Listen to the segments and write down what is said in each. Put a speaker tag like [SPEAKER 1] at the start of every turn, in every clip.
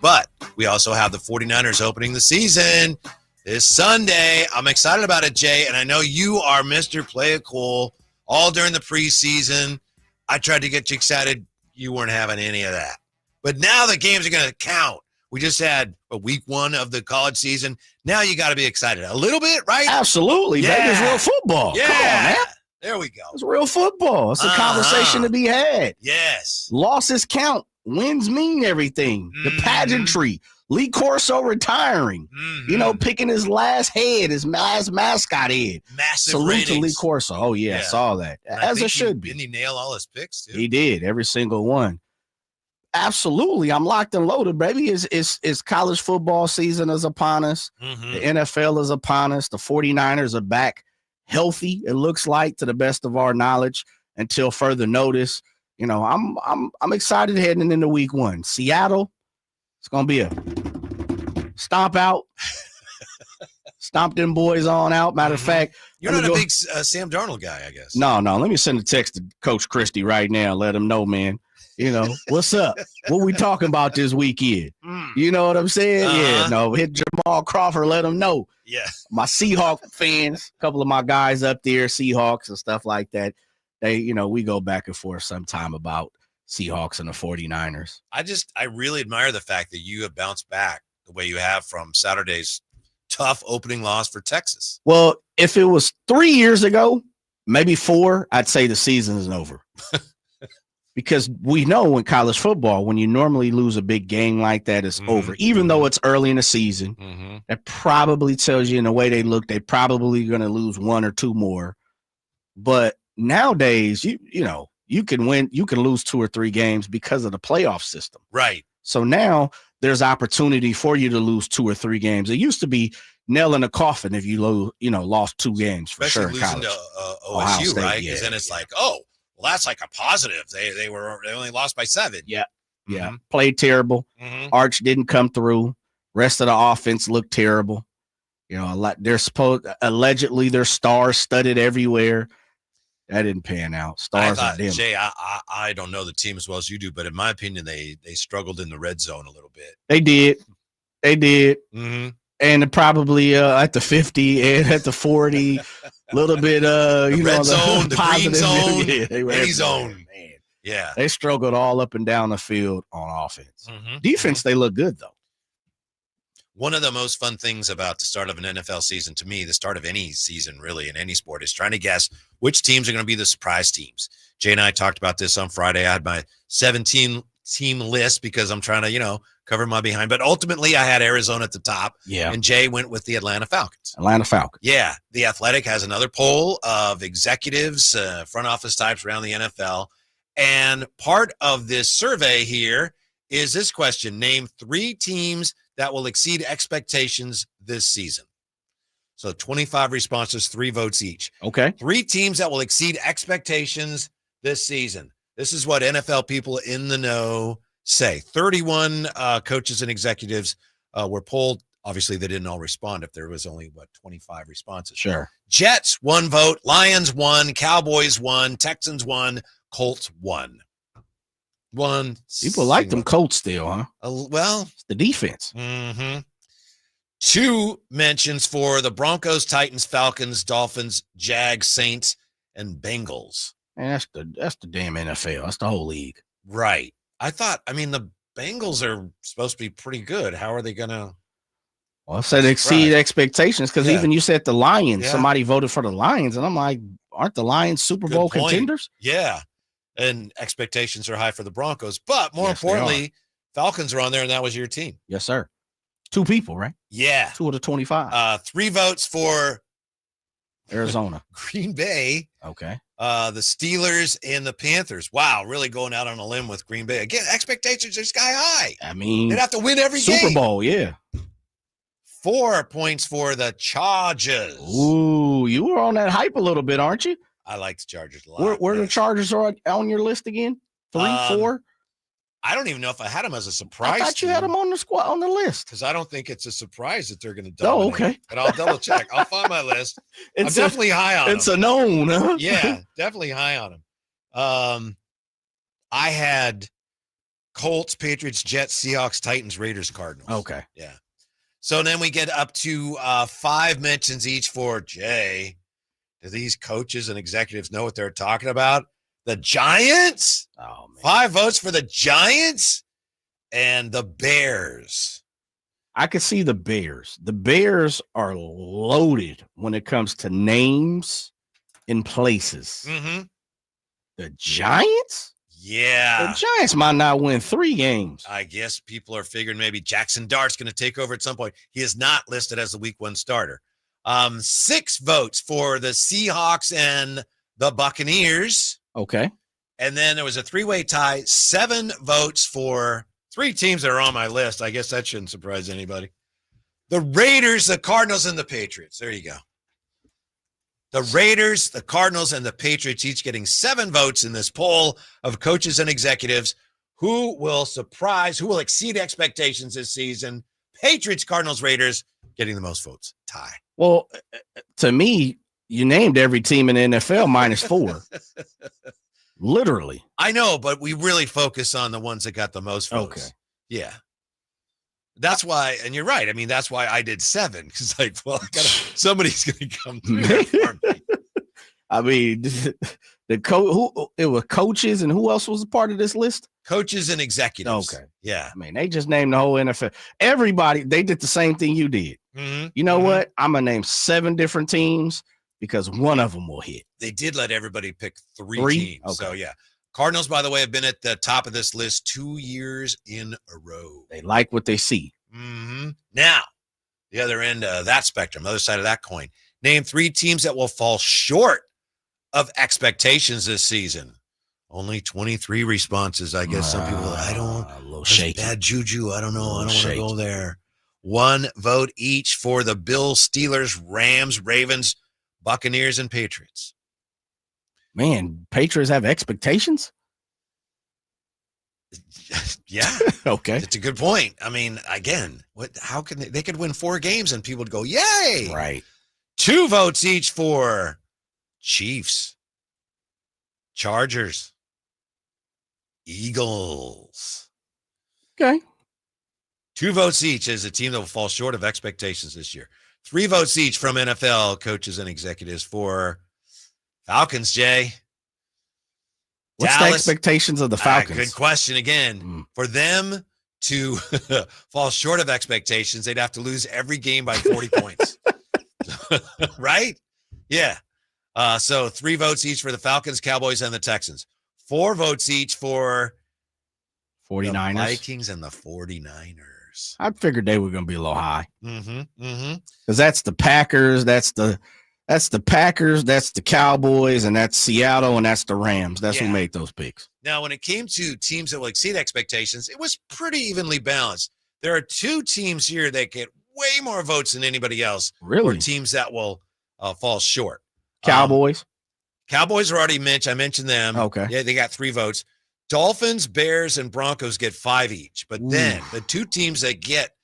[SPEAKER 1] But we also have the 49ers opening the season this Sunday. I'm excited about it, Jay, and I know you are Mr. Play It Cool all during the preseason. I tried to get you excited. You weren't having any of that. But now the games are going to count. We just had a week 1 of the college season. Now you got to be excited a little bit, right?
[SPEAKER 2] Absolutely.
[SPEAKER 1] Yeah.
[SPEAKER 2] Vegas real football.
[SPEAKER 1] Yeah.
[SPEAKER 2] Come on, man.
[SPEAKER 1] There we go.
[SPEAKER 2] It's real football. It's a conversation to be had.
[SPEAKER 1] Yes.
[SPEAKER 2] Losses count. Wins mean everything. The pageantry. Lee Corso retiring. Picking his last head, his last mascot head.
[SPEAKER 1] Massive
[SPEAKER 2] Salute
[SPEAKER 1] ratings.
[SPEAKER 2] to Lee Corso. Oh, yeah, I saw that. As it should be.
[SPEAKER 1] Didn't he nail all his picks, too?
[SPEAKER 2] He did. Every single one. Absolutely. I'm locked and loaded, baby. It's college football season is upon us. The NFL is upon us. The 49ers are back healthy, it looks like, to the best of our knowledge, until further notice. I'm excited heading into week 1. Seattle, it's gonna be a stomp out. Stomp them boys on out. Matter of fact,
[SPEAKER 1] you're not a big Sam Darnold guy, I guess.
[SPEAKER 2] No. Let me send a text to Coach Christie right now. Let him know, man. What's up? What we talking about this weekend? You know what I'm saying? Yeah, no, hit Jamal Crawford, let him know.
[SPEAKER 1] Yeah.
[SPEAKER 2] My Seahawk fans, a couple of my guys up there, Seahawks and stuff like that. They, we go back and forth sometime about Seahawks and the 49ers.
[SPEAKER 1] I really admire the fact that you have bounced back the way you have from Saturday's tough opening loss for Texas.
[SPEAKER 2] Well, if it was 3 years ago, maybe 4, I'd say the season is over. Because we know in college football, when you normally lose a big game like that, it's over. Even though it's early in the season, that probably tells you in the way they look, they probably going to lose 1 or 2 more. But nowadays, you can win, you can lose 2 or 3 games because of the playoff system.
[SPEAKER 1] Right.
[SPEAKER 2] So now there's opportunity for you to lose 2 or 3 games. It used to be nail in a coffin if you lost 2 games for
[SPEAKER 1] especially
[SPEAKER 2] sure.
[SPEAKER 1] Losing to OSU, State, right? Because then it's like, well, that's like a positive. They only lost by 7.
[SPEAKER 2] Yeah. Played terrible. Arch didn't come through. Rest of the offense looked terrible. They're allegedly their stars studded everywhere. That didn't pan out. Stars are them.
[SPEAKER 1] Jay, I don't know the team as well as you do, but in my opinion, they struggled in the red zone a little bit.
[SPEAKER 2] They did. And probably at the 50 and at the 40, a little bit,
[SPEAKER 1] the red zone, the
[SPEAKER 2] positive.
[SPEAKER 1] Green zone,
[SPEAKER 2] any
[SPEAKER 1] zone.
[SPEAKER 2] Man.
[SPEAKER 1] Yeah.
[SPEAKER 2] They struggled all up and down the field on offense. Defense, they look good, though.
[SPEAKER 1] One of the most fun things about the start of an NFL season, to me, the start of any season really in any sport, is trying to guess which teams are going to be the surprise teams. Jay and I talked about this on Friday. I had my 17-team list because I'm trying to, cover my behind. But ultimately, I had Arizona at the top.
[SPEAKER 2] Yeah.
[SPEAKER 1] And Jay went with the Atlanta Falcons.
[SPEAKER 2] Yeah.
[SPEAKER 1] The Athletic has another poll of executives, front office types around the NFL. And part of this survey here is this question. Name 3 teams that will exceed expectations this season. So 25 responses, 3 votes each.
[SPEAKER 2] Okay.
[SPEAKER 1] 3 teams that will exceed expectations this season. This is what NFL people in the know say. 31 coaches and executives were polled. Obviously, they didn't all respond if there was only, 25 responses.
[SPEAKER 2] Sure.
[SPEAKER 1] Jets, 1 vote. Lions, 1. Cowboys, 1. Texans, 1. Colts, 1. 1.
[SPEAKER 2] People like them Colts still, huh?
[SPEAKER 1] Well,
[SPEAKER 2] it's the defense.
[SPEAKER 1] 2 mentions for the Broncos, Titans, Falcons, Dolphins, Jags, Saints, and Bengals.
[SPEAKER 2] Man, that's the damn NFL. That's the whole league.
[SPEAKER 1] Right. The Bengals are supposed to be pretty good. How are they going to?
[SPEAKER 2] Well, I said exceed expectations because even you said the Lions. Somebody voted for the Lions, and I'm like, aren't the Lions Super Bowl contenders?
[SPEAKER 1] Yeah. And expectations are high for the Broncos. But more importantly, Falcons are on there, and that was your team.
[SPEAKER 2] Yes, sir. 2 people, right?
[SPEAKER 1] Yeah.
[SPEAKER 2] 2 of the 25.
[SPEAKER 1] 3 votes for
[SPEAKER 2] Arizona.
[SPEAKER 1] Green Bay.
[SPEAKER 2] Okay.
[SPEAKER 1] The Steelers and the Panthers. Wow, really going out on a limb with Green Bay. Again, expectations are sky high.
[SPEAKER 2] They'd
[SPEAKER 1] have to win every game.
[SPEAKER 2] Super Bowl, yeah.
[SPEAKER 1] 4 points for the Chargers.
[SPEAKER 2] Ooh, you were on that hype a little bit, aren't you?
[SPEAKER 1] I like the Chargers a lot.
[SPEAKER 2] Where the Chargers are on your list again? 3, 4?
[SPEAKER 1] I don't even know if I had them as a surprise.
[SPEAKER 2] I thought you had them on the list.
[SPEAKER 1] Because I don't think it's a surprise that they're going to dominate.
[SPEAKER 2] Oh, okay.
[SPEAKER 1] But I'll double check. I'll find my list. I'm definitely high on them.
[SPEAKER 2] It's a known, huh?
[SPEAKER 1] Yeah, definitely high on them. I had Colts, Patriots, Jets, Seahawks, Titans, Raiders, Cardinals.
[SPEAKER 2] Okay.
[SPEAKER 1] Yeah. So then we get up to 5 mentions each for Jay. Do these coaches and executives know what they're talking about? The Giants?
[SPEAKER 2] Oh, man.
[SPEAKER 1] 5 votes for the Giants and the Bears.
[SPEAKER 2] I could see the Bears. The Bears are loaded when it comes to names and places.
[SPEAKER 1] Mm-hmm.
[SPEAKER 2] The Giants?
[SPEAKER 1] Yeah.
[SPEAKER 2] The Giants might not win 3 games.
[SPEAKER 1] I guess people are figuring maybe Jackson Dart's going to take over at some point. He is not listed as the week 1 starter. 6 votes for the Seahawks and the Buccaneers.
[SPEAKER 2] Okay.
[SPEAKER 1] And then there was a 3-way tie. 7 votes for 3 teams that are on my list. I guess that shouldn't surprise anybody. The Raiders, the Cardinals, and the Patriots. There you go. The Raiders, the Cardinals, and the Patriots each getting 7 votes in this poll of coaches and executives. Who will surprise, who will exceed expectations this season? Patriots, Cardinals, Raiders getting the most votes. Tie.
[SPEAKER 2] Well, to me, you named every team in the NFL minus 4. Literally.
[SPEAKER 1] I know, but we really focus on the ones that got the most votes.
[SPEAKER 2] Okay.
[SPEAKER 1] Yeah. That's why, and you're right. I mean, that's why I did 7. Because like, well, somebody's going to come through there for me.
[SPEAKER 2] I mean, it was coaches, and who else was a part of this list?
[SPEAKER 1] Coaches and executives.
[SPEAKER 2] Okay.
[SPEAKER 1] Yeah.
[SPEAKER 2] I mean, they just named the whole NFL. Everybody, they did the same thing you did.
[SPEAKER 1] Mm-hmm.
[SPEAKER 2] You know what? I'm going to name 7 different teams because one of them will hit.
[SPEAKER 1] They did let everybody pick 3 teams.
[SPEAKER 2] Okay.
[SPEAKER 1] So, yeah. Cardinals, by the way, have been at the top of this list 2 years in a row.
[SPEAKER 2] They like what they see.
[SPEAKER 1] Mm-hmm. Now, the other end of that spectrum, the other side of that coin, name 3 teams that will fall short of expectations this season. Only 23 responses. I guess some people,
[SPEAKER 2] a little shaky.
[SPEAKER 1] Bad juju. I don't know. I don't want to go there. 1 vote each for the Bills, Steelers, Rams, Ravens, Buccaneers, and Patriots.
[SPEAKER 2] Man, Patriots have expectations?
[SPEAKER 1] Yeah.
[SPEAKER 2] Okay.
[SPEAKER 1] It's a good point. I mean, again, how can they could win 4 games and people would go, yay.
[SPEAKER 2] Right.
[SPEAKER 1] 2 votes each for Chiefs, Chargers, Eagles.
[SPEAKER 2] Okay.
[SPEAKER 1] 2 votes each as a team that will fall short of expectations this year. 3 votes each from NFL coaches and executives for Falcons, Jay.
[SPEAKER 2] What's
[SPEAKER 1] Dallas,
[SPEAKER 2] the expectations of the Falcons?
[SPEAKER 1] Good question again. For them to fall short of expectations, they'd have to lose every game by 40 points. Right? Yeah. So 3 votes each for the Falcons, Cowboys, and the Texans. 4 votes each for
[SPEAKER 2] 49ers.
[SPEAKER 1] the Vikings and the 49ers.
[SPEAKER 2] I figured they were going to be a little high.
[SPEAKER 1] Mm-hmm. Mm-hmm.
[SPEAKER 2] Because that's the Packers, that's the Packers, that's the Cowboys, and that's Seattle, and that's the Rams. That's who made those picks.
[SPEAKER 1] Now, when it came to teams that will exceed expectations, it was pretty evenly balanced. There are 2 teams here that get way more votes than anybody else.
[SPEAKER 2] Really?
[SPEAKER 1] Or teams that will fall short.
[SPEAKER 2] Cowboys?
[SPEAKER 1] Cowboys are already mentioned. I mentioned them.
[SPEAKER 2] Okay.
[SPEAKER 1] Yeah, they got 3 votes. Dolphins, Bears, and Broncos get 5 each. But then the 2 teams that get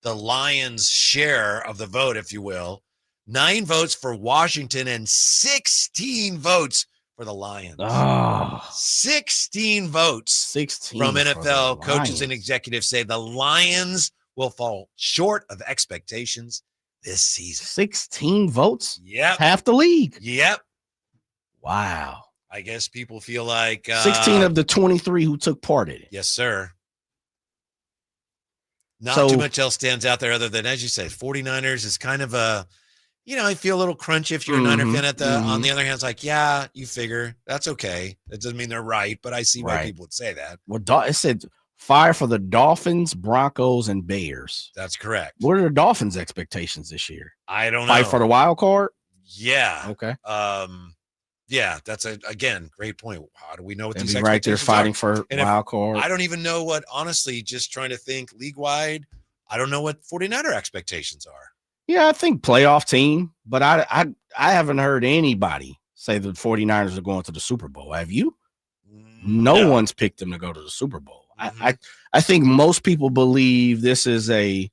[SPEAKER 1] the Lions' share of the vote, if you will, 9 votes for Washington and 16 votes for the Lions.
[SPEAKER 2] Oh,
[SPEAKER 1] 16 votes
[SPEAKER 2] 16
[SPEAKER 1] from NFL coaches and executives say the Lions will fall short of expectations this season.
[SPEAKER 2] 16 votes?
[SPEAKER 1] Yep.
[SPEAKER 2] Half the league.
[SPEAKER 1] Yep.
[SPEAKER 2] Wow.
[SPEAKER 1] I guess people feel like
[SPEAKER 2] 16 of the 23 who took part in it.
[SPEAKER 1] Yes, sir. Not too much else stands out there other than, as you say, 49ers is kind of a, I feel a little crunchy if you're a Niner fan on the other hand, it's like, yeah, you figure that's okay. That doesn't mean they're right, but I see why people would say that.
[SPEAKER 2] Well, it said fire for the Dolphins, Broncos, and Bears.
[SPEAKER 1] That's correct.
[SPEAKER 2] What are the Dolphins' expectations this year?
[SPEAKER 1] I don't know.
[SPEAKER 2] Fight for the wild card?
[SPEAKER 1] Yeah.
[SPEAKER 2] Okay.
[SPEAKER 1] Yeah, that's again, great point. How do we know what these
[SPEAKER 2] expectations right there fighting
[SPEAKER 1] are?
[SPEAKER 2] for wild card?
[SPEAKER 1] I don't even know what, honestly, just trying to think league-wide, I don't know what 49er expectations are.
[SPEAKER 2] Yeah, I think playoff team, but I haven't heard anybody say the 49ers are going to the Super Bowl. Have you? No one's picked them to go to the Super Bowl. I think most people believe this is a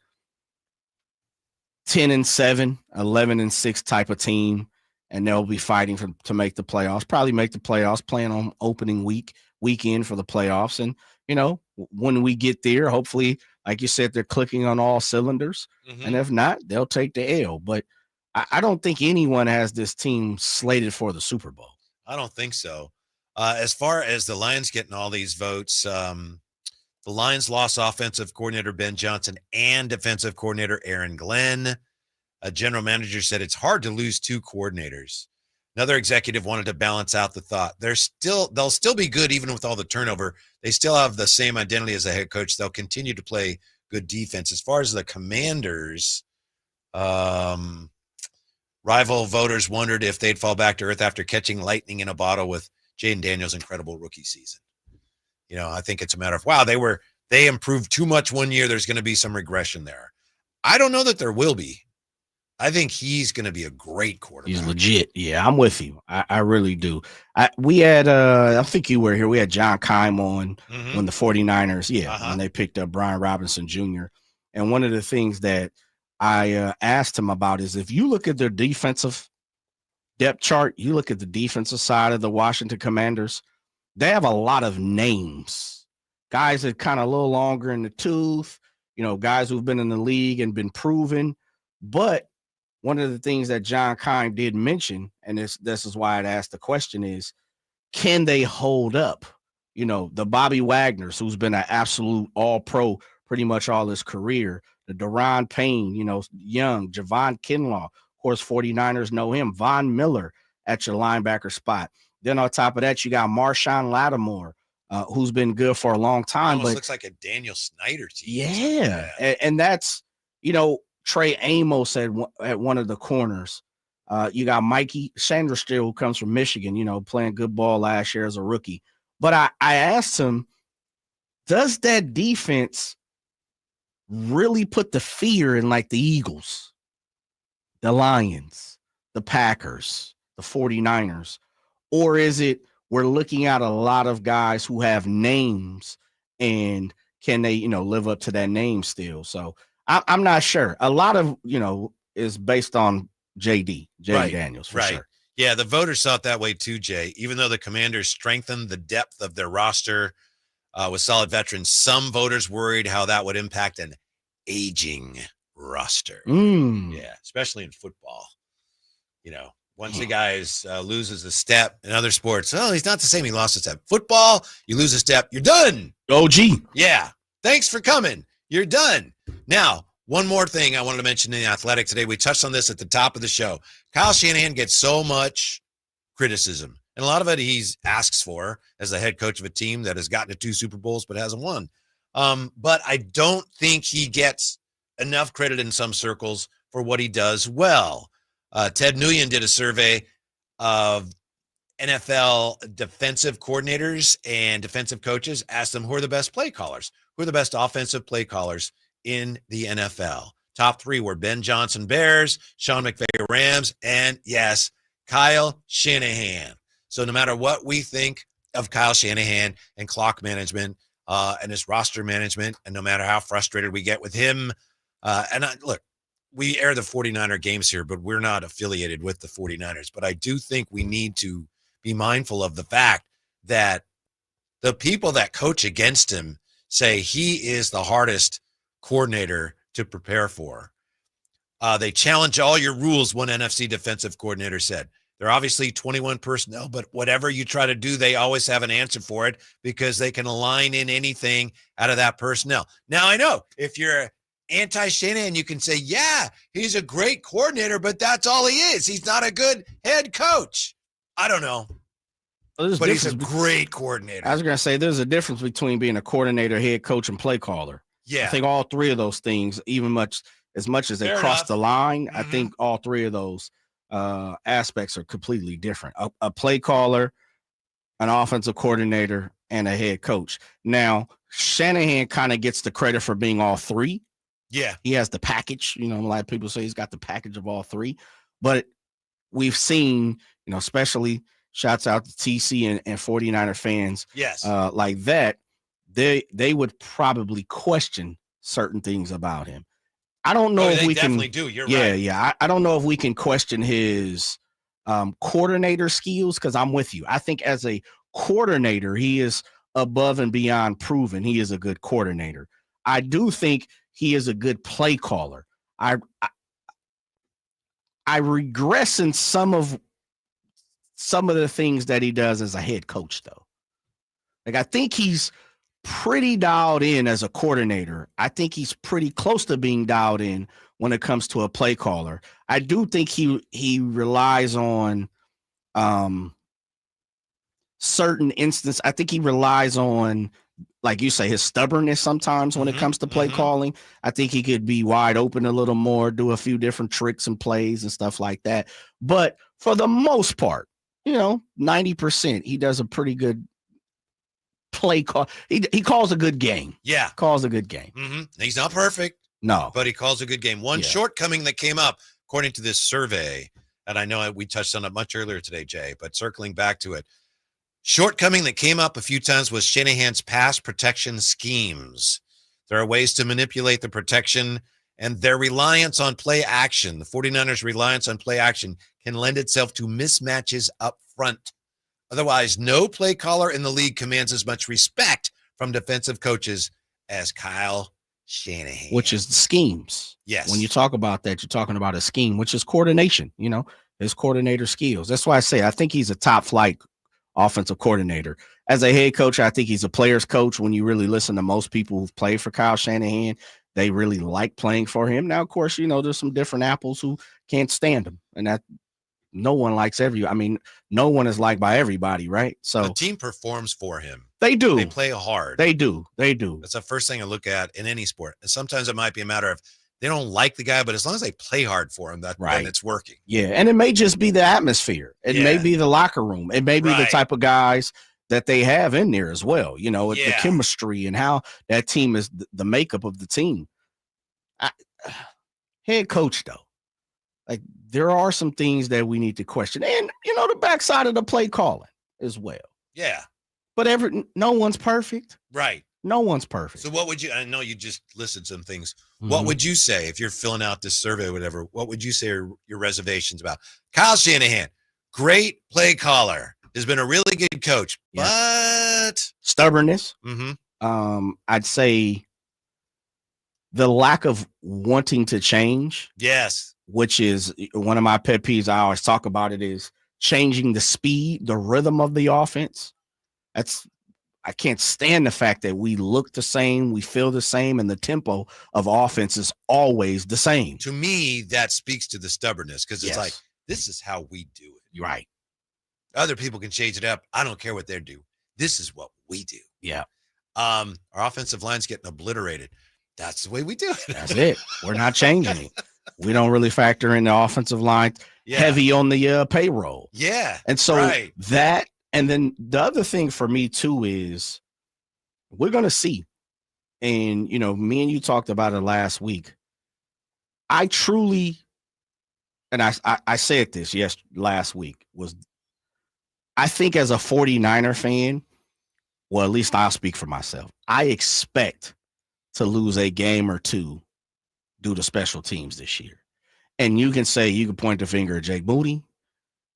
[SPEAKER 2] 10-7, 11-6 type of team, and they'll be fighting to make the playoffs. Probably make the playoffs, playing on opening weekend for the playoffs, and when we get there, hopefully, like you said, they're clicking on all cylinders.
[SPEAKER 1] Mm-hmm.
[SPEAKER 2] And if not, they'll take the L. But I don't think anyone has this team slated for the Super Bowl.
[SPEAKER 1] I don't think so. As far as the Lions getting all these votes, the Lions lost offensive coordinator Ben Johnson and defensive coordinator Aaron Glenn. A general manager said it's hard to lose two coordinators. Another executive wanted to balance out the thought. They'll still be good even with all the turnover. They still have the same identity as a head coach. They'll continue to play good defense. As far as the Commanders, rival voters wondered if they'd fall back to earth after catching lightning in a bottle with Jaden Daniels' incredible rookie season. I think it's a matter of, wow, they improved too much one year. There's going to be some regression there. I don't know that there will be. I think he's going to be a great quarterback.
[SPEAKER 2] He's legit. Yeah, I'm with you. I really do. We had, I think you were here. We had John Keim on when the 49ers, when they picked up Brian Robinson Jr. And one of the things that I asked him about is if you look at their defensive depth chart, you look at the defensive side of the Washington Commanders, they have a lot of names. Guys that kind of a little longer in the tooth, guys who've been in the league and been proven. But one of the things that John Keim did mention, and this is why I'd asked the question is, can they hold up? The Bobby Wagners, who's been an absolute all-pro pretty much all his career, the Daron Payne, Young, Javon Kinlaw, of course, 49ers know him, Von Miller at your linebacker spot. Then on top of that, you got Marshawn Lattimore, who's been good for a long time.
[SPEAKER 1] Almost looks like a Daniel Snyder team.
[SPEAKER 2] Yeah. And that's, Trey Amos at one of the corners. You got Mikey Sanderstill, who comes from Michigan, playing good ball last year as a rookie. But I asked him, does that defense really put the fear in like the Eagles, the Lions, the Packers, the 49ers? Or is it we're looking at a lot of guys who have names and can they, live up to that name still? So I'm not sure. A lot of, is based on J.D. Daniels, for sure.
[SPEAKER 1] Yeah, the voters saw it that way too, Jay. Even though the Commanders strengthened the depth of their roster with solid veterans, some voters worried how that would impact an aging roster. Yeah, especially in football. Once the guy loses a step in other sports, he's not the same. He lost a step. Football, you lose a step, you're done.
[SPEAKER 2] OG.
[SPEAKER 1] Yeah. Thanks for coming. You're done. Now, one more thing I wanted to mention in the Athletic today. We touched on this at the top of the show. Kyle Shanahan gets so much criticism, and a lot of it he asks for as the head coach of a team that has gotten to 2 Super Bowls but hasn't won. But I don't think he gets enough credit in some circles for what he does well. Ted Nguyen did a survey of NFL defensive coordinators and defensive coaches, asked them who are the best play callers, who are the best offensive play callers in the NFL. Top 3 were Ben Johnson, Bears, Sean McVay, Rams, and yes, Kyle Shanahan. So no matter what we think of Kyle Shanahan and clock management and his roster management, and no matter how frustrated we get with him, look, we air the 49er games here, but we're not affiliated with the 49ers. But I do think we need to be mindful of the fact that the people that coach against him say he is the hardest coordinator to prepare for. They challenge all your rules, one NFC defensive coordinator said. They're obviously 21 personnel, but whatever you try to do, they always have an answer for it because they can align in anything out of that personnel. Now, I know if you're anti-Shanahan, you can say, yeah, he's a great coordinator, but that's all he is. He's not a good head coach. I don't know. But he's a great coordinator.
[SPEAKER 2] I was going to say there's a difference between being a coordinator, head coach, and play caller.
[SPEAKER 1] Yeah.
[SPEAKER 2] I think all 3 of those things, even as much as they cross the line, I think all 3 of those aspects are completely different. A play caller, an offensive coordinator, and a head coach. Now, Shanahan kind of gets the credit for being all 3.
[SPEAKER 1] Yeah.
[SPEAKER 2] He has the package. A lot of people say he's got the package of all 3. But we've seen, especially shouts out to TC and 49er fans.
[SPEAKER 1] Yes.
[SPEAKER 2] Like that, they would probably question certain things about him. I don't know if we
[SPEAKER 1] definitely
[SPEAKER 2] can.
[SPEAKER 1] Do. You're right.
[SPEAKER 2] Yeah. I don't know if we can question his coordinator skills because I'm with you. I think as a coordinator, he is above and beyond proven he is a good coordinator. I do think he is a good play caller. I regress in some of the things that he does as a head coach, though. Like, I think he's pretty dialed in as a coordinator. I think he's pretty close to being dialed in when it comes to a play caller. I do think he relies on certain instances. I think he relies on, like you say, his stubbornness sometimes when it comes to play calling. I think he could be wide open a little more, do a few different tricks and plays and stuff like that. But for the most part, 90%, he does a pretty good play call. He calls a good game.
[SPEAKER 1] Yeah.
[SPEAKER 2] Calls a good game.
[SPEAKER 1] He's not perfect.
[SPEAKER 2] No.
[SPEAKER 1] But he calls a good game. One shortcoming that came up, according to this survey, and I know we touched on it much earlier today, Jay, but circling back to it, shortcoming that came up a few times was Shanahan's pass protection schemes. There are ways to manipulate the protection, and their reliance on play action, the 49ers' reliance on play action, can lend itself to mismatches up front. Otherwise, no play caller in the league commands as much respect from defensive coaches as Kyle Shanahan.
[SPEAKER 2] Which is the schemes.
[SPEAKER 1] Yes.
[SPEAKER 2] When you talk about that, you're talking about a scheme, which is coordination, his coordinator skills. That's why I say I think he's a top flight offensive coordinator. As a head coach, I think he's a player's coach. When you really listen to most people who've played for Kyle Shanahan, they really like playing for him. Now, of course, there's some different apples who can't stand him, and that no one likes no one is liked by everybody, right? So
[SPEAKER 1] the team performs for him.
[SPEAKER 2] They do.
[SPEAKER 1] They play hard.
[SPEAKER 2] They do.
[SPEAKER 1] That's the first thing I look at in any sport. And sometimes it might be a matter of they don't like the guy, but as long as they play hard for him, then it's working.
[SPEAKER 2] Yeah, and it may just be the atmosphere. It may be the locker room. It may be the type of guys that they have in there as well. The chemistry and how that team is, the makeup of the team. Head coach, though, like, there are some things that we need to question, and the backside of the play calling as well.
[SPEAKER 1] Yeah,
[SPEAKER 2] but no one's perfect.
[SPEAKER 1] Right.
[SPEAKER 2] No one's perfect.
[SPEAKER 1] So what would you? I know you just listed some things. What would you say if you're filling out this survey or whatever? What would you say are your reservations about Kyle Shanahan? Great play caller, has been a really good coach, but
[SPEAKER 2] stubbornness. I'd say the lack of wanting to change.
[SPEAKER 1] Yes.
[SPEAKER 2] Which is one of my pet peeves. I always talk about it, is changing the speed, the rhythm of the offense. I can't stand the fact that we look the same, we feel the same, and the tempo of offense is always the same.
[SPEAKER 1] To me, that speaks to the stubbornness, because it's like, this is how we do it.
[SPEAKER 2] Right.
[SPEAKER 1] Other people can change it up. I don't care what they do. This is what we do.
[SPEAKER 2] Yeah.
[SPEAKER 1] Our offensive line's getting obliterated. That's the way we do it.
[SPEAKER 2] That's it. We're not changing it. We don't really factor in the offensive line heavy on the payroll.
[SPEAKER 1] Yeah.
[SPEAKER 2] And so that, and then the other thing for me too is we're going to see, and, me and you talked about it last week. I truly, and I said this last week, was I think as a 49er fan, well, at least I'll speak for myself, I expect to lose a game or two due to special teams this year. And you can point the finger at Jake Moody.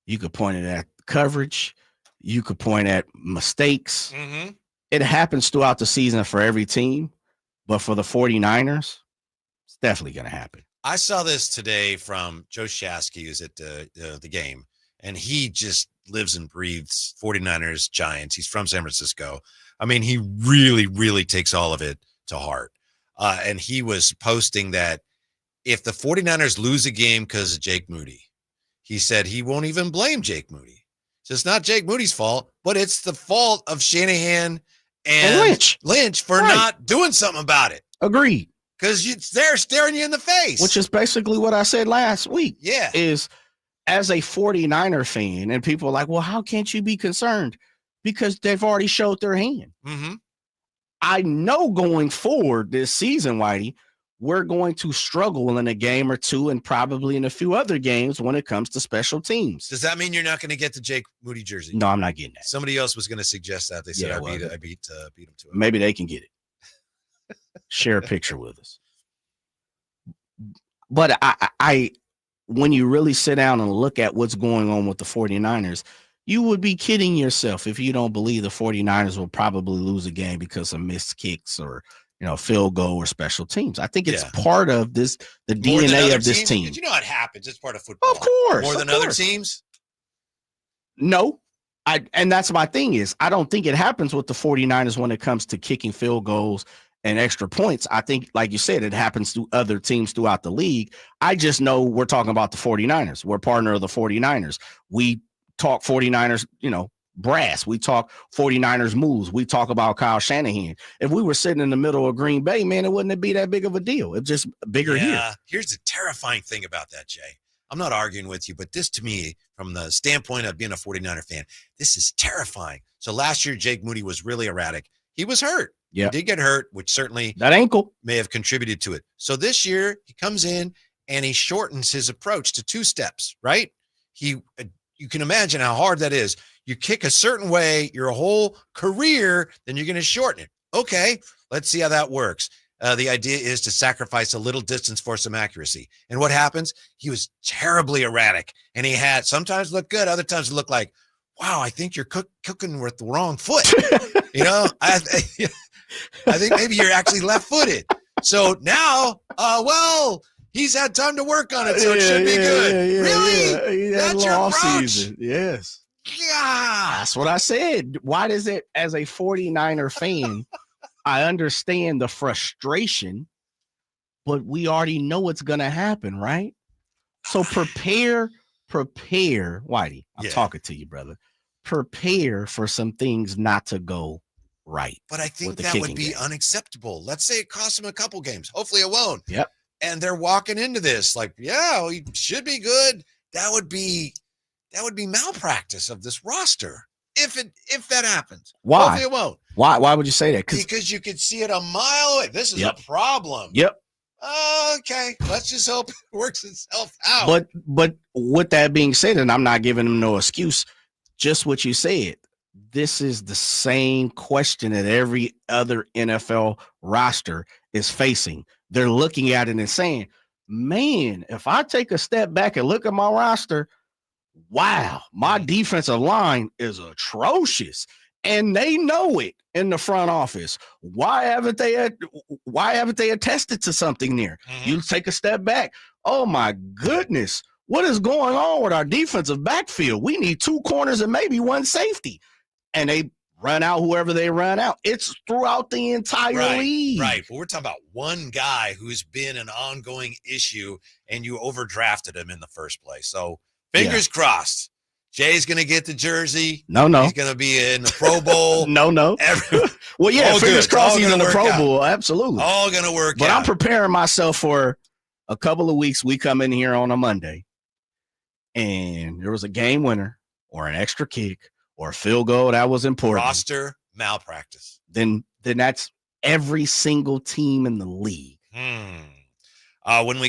[SPEAKER 2] You could point it at coverage. You could point at mistakes. It happens throughout the season for every team, but for the 49ers, it's definitely going to happen.
[SPEAKER 1] I saw this today from Joe Shasky, who's at the game, and he just lives and breathes 49ers Giants. He's from San Francisco. I mean, he really, really takes all of it to heart. And he was posting that if the 49ers lose a game because of Jake Moody, he said he won't even blame Jake Moody. So it's not Jake Moody's fault, but it's the fault of Shanahan and Lynch for not doing something about it.
[SPEAKER 2] Agreed.
[SPEAKER 1] Because they're staring you in the face.
[SPEAKER 2] Which is basically what I said last week.
[SPEAKER 1] Yeah.
[SPEAKER 2] Is as a 49er fan, and people are like, well, how can't you be concerned? Because they've already showed their hand. I know going forward this season, Whitey, we're going to struggle in a game or two and probably in a few other games when it comes to special teams.
[SPEAKER 1] Does that mean you're not going to get the Jake Moody jersey?
[SPEAKER 2] No, I'm not getting that.
[SPEAKER 1] Somebody else was going to suggest that. They said I beat them to it.
[SPEAKER 2] Maybe they can get it. Share a picture with us. But I when you really sit down and look at what's going on with the 49ers, You would be kidding yourself if you don't believe the 49ers will probably lose a game because of missed kicks or, field goal or special teams. I think it's part of the
[SPEAKER 1] More
[SPEAKER 2] DNA of this team.
[SPEAKER 1] You know it happens. It's part of football.
[SPEAKER 2] Of course.
[SPEAKER 1] More than other teams?
[SPEAKER 2] No. And that's my thing is I don't think it happens with the 49ers when it comes to kicking field goals and extra points. I think, like you said, it happens to other teams throughout the league. I just know we're talking about the 49ers. We're partner of the 49ers. We talk 49ers, brass. We talk 49ers moves. We talk about Kyle Shanahan. If we were sitting in the middle of Green Bay, man, it wouldn't be that big of a deal. It's just bigger here.
[SPEAKER 1] Here's the terrifying thing about that, Jay. I'm not arguing with you, but this to me, from the standpoint of being a 49er fan, this is terrifying. So last year, Jake Moody was really erratic. He was hurt. Yeah. He did get hurt, which certainly
[SPEAKER 2] that ankle
[SPEAKER 1] may have contributed to it. So this year he comes in and he shortens his approach to 2 steps, right? You can imagine how hard that is. You kick a certain way your whole career, then you're going to shorten it. Okay, let's see how that works. The idea is to sacrifice a little distance for some accuracy. And what happens? He was terribly erratic, and he had sometimes look good, other times look like, wow, I think you're cooking with the wrong foot. I think maybe you're actually left-footed. So now, he's had time to work on it, so it should be good. Really? That's your approach?
[SPEAKER 2] Season. Yes.
[SPEAKER 1] Yeah.
[SPEAKER 2] That's what I said. Why does it, as a 49er fan, I understand the frustration, but we already know what's going to happen, right? So prepare, Whitey. I'm talking to you, brother. Prepare for some things not to go right.
[SPEAKER 1] But I think that would be unacceptable. Let's say it costs them a couple games. Hopefully it won't.
[SPEAKER 2] Yep.
[SPEAKER 1] And they're walking into this like, he should be good. That would be malpractice of this roster. If that happens.
[SPEAKER 2] Why?
[SPEAKER 1] Hopefully it won't.
[SPEAKER 2] Why would you say that?
[SPEAKER 1] Because you could see it a mile away. This is a problem.
[SPEAKER 2] Yep.
[SPEAKER 1] Okay. Let's just hope it works itself out.
[SPEAKER 2] But with that being said, and I'm not giving them no excuse, just what you said, this is the same question that every other NFL roster is facing. They're looking at it and saying, man, if I take a step back and look at my roster, wow, my defensive line is atrocious. And they know it in the front office. Why haven't they attested to something there? Mm-hmm. You take a step back. Oh my goodness. What is going on with our defensive backfield? We need 2 corners and maybe 1 safety. And they run out whoever they run out. It's throughout the entire league.
[SPEAKER 1] Right. But we're talking about one guy who's been an ongoing issue, and you overdrafted him in the first place. So fingers crossed. Jay's going to get the jersey.
[SPEAKER 2] No.
[SPEAKER 1] He's going to be in the Pro Bowl.
[SPEAKER 2] No. Well, yeah, fingers crossed he's in the Pro Bowl. Absolutely.
[SPEAKER 1] All going to work
[SPEAKER 2] But
[SPEAKER 1] out.
[SPEAKER 2] I'm preparing myself for a couple of weeks. We come in here on a Monday, and there was a game winner or an extra kick or a field goal that was important.
[SPEAKER 1] Roster malpractice.
[SPEAKER 2] Then that's every single team in the league.
[SPEAKER 1] When we